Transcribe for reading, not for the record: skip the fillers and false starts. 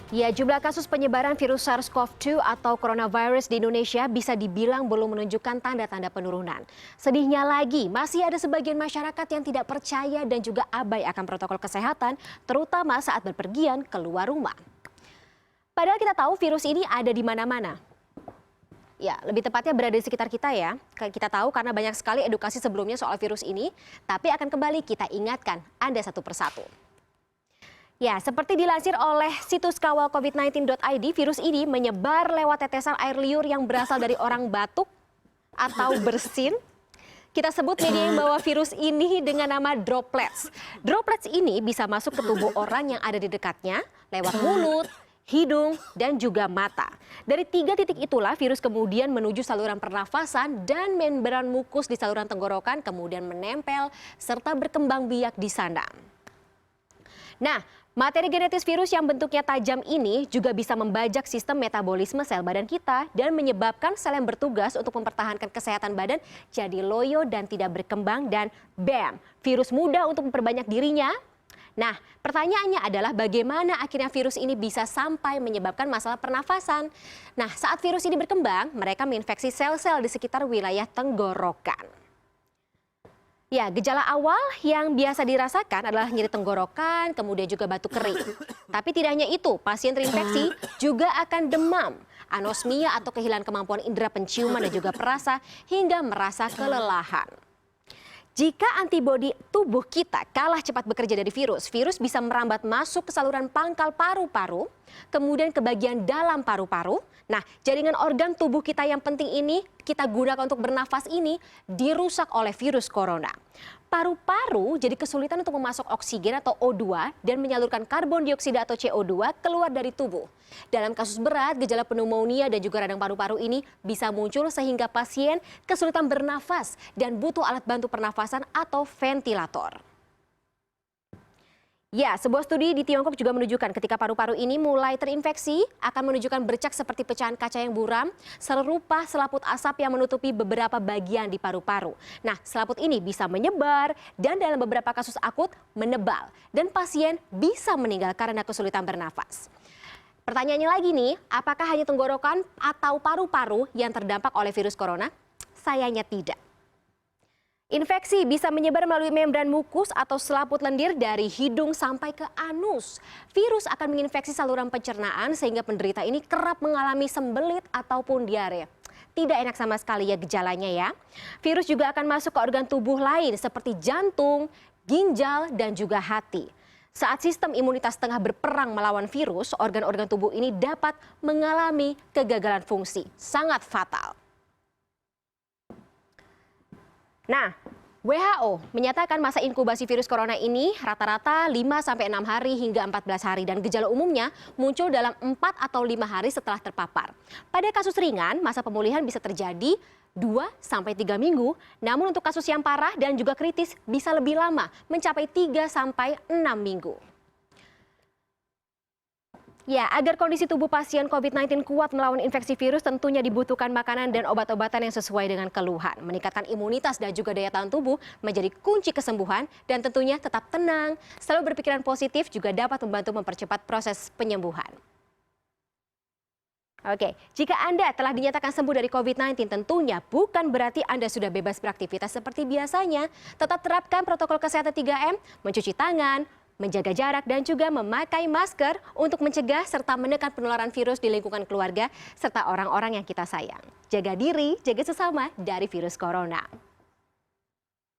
Ya, jumlah kasus penyebaran virus SARS-CoV-2 atau coronavirus di Indonesia bisa dibilang belum menunjukkan tanda-tanda penurunan. Sedihnya lagi, masih ada sebagian masyarakat yang tidak percaya dan juga abai akan protokol kesehatan, terutama saat berpergian keluar rumah. Padahal kita tahu virus ini ada di mana-mana. Ya, lebih tepatnya berada di sekitar kita ya. Kita tahu karena banyak sekali edukasi sebelumnya soal virus ini, tapi akan kembali kita ingatkan Anda satu persatu. Ya, seperti dilansir oleh situs kawalcovid19.id, virus ini menyebar lewat tetesan air liur yang berasal dari orang batuk atau bersin. Kita sebut media yang bawa virus ini dengan nama droplets. Droplets ini bisa masuk ke tubuh orang yang ada di dekatnya lewat mulut, hidung, dan juga mata. Dari 3 titik itulah virus kemudian menuju saluran pernafasan dan membran mukus di saluran tenggorokan kemudian menempel serta berkembang biak di sana. Nah, materi genetis virus yang bentuknya tajam ini juga bisa membajak sistem metabolisme sel badan kita dan menyebabkan sel yang bertugas untuk mempertahankan kesehatan badan jadi loyo dan tidak berkembang dan bam, virus mudah untuk memperbanyak dirinya. Nah, pertanyaannya adalah bagaimana akhirnya virus ini bisa sampai menyebabkan masalah pernafasan. Nah, saat virus ini berkembang, mereka menginfeksi sel-sel di sekitar wilayah tenggorokan. Ya, gejala awal yang biasa dirasakan adalah nyeri tenggorokan, kemudian juga batuk kering. Tapi tidak hanya itu, pasien terinfeksi juga akan demam, anosmia atau kehilangan kemampuan indera penciuman dan juga perasa hingga merasa kelelahan. Jika antibodi tubuh kita kalah cepat bekerja dari virus, virus bisa merambat masuk ke saluran pangkal paru-paru, kemudian ke bagian dalam paru-paru. Nah, jaringan organ tubuh kita yang penting ini, kita gunakan untuk bernafas ini, dirusak oleh virus corona. Paru-paru jadi kesulitan untuk memasok oksigen atau O2 dan menyalurkan karbon dioksida atau CO2 keluar dari tubuh. Dalam kasus berat, gejala pneumonia dan juga radang paru-paru ini bisa muncul sehingga pasien kesulitan bernafas dan butuh alat bantu pernafasan atau ventilator. Ya, sebuah studi di Tiongkok juga menunjukkan ketika paru-paru ini mulai terinfeksi akan menunjukkan bercak seperti pecahan kaca yang buram serupa selaput asap yang menutupi beberapa bagian di paru-paru. Nah, selaput ini bisa menyebar dan dalam beberapa kasus akut menebal dan pasien bisa meninggal karena kesulitan bernafas. Pertanyaannya lagi nih, apakah hanya tenggorokan atau paru-paru yang terdampak oleh virus corona? Sayangnya tidak. Infeksi bisa menyebar melalui membran mukus atau selaput lendir dari hidung sampai ke anus. Virus akan menginfeksi saluran pencernaan sehingga penderita ini kerap mengalami sembelit ataupun diare. Tidak enak sama sekali ya gejalanya ya. Virus juga akan masuk ke organ tubuh lain seperti jantung, ginjal, dan juga hati. Saat sistem imunitas tengah berperang melawan virus, organ-organ tubuh ini dapat mengalami kegagalan fungsi. Sangat fatal. Nah, WHO menyatakan masa inkubasi virus corona ini rata-rata 5-6 hari hingga 14 hari dan gejala umumnya muncul dalam 4 atau 5 hari setelah terpapar. Pada kasus ringan, masa pemulihan bisa terjadi 2-3 minggu, namun untuk kasus yang parah dan juga kritis bisa lebih lama, mencapai 3-6 minggu. Ya, agar kondisi tubuh pasien COVID-19 kuat melawan infeksi virus tentunya dibutuhkan makanan dan obat-obatan yang sesuai dengan keluhan. Meningkatkan imunitas dan juga daya tahan tubuh menjadi kunci kesembuhan dan tentunya tetap tenang, selalu berpikiran positif juga dapat membantu mempercepat proses penyembuhan. Oke, jika Anda telah dinyatakan sembuh dari COVID-19 tentunya bukan berarti Anda sudah bebas beraktivitas seperti biasanya. Tetap terapkan protokol kesehatan 3M, mencuci tangan, menjaga jarak dan juga memakai masker untuk mencegah serta menekan penularan virus di lingkungan keluarga serta orang-orang yang kita sayang. Jaga diri, jaga sesama dari virus corona.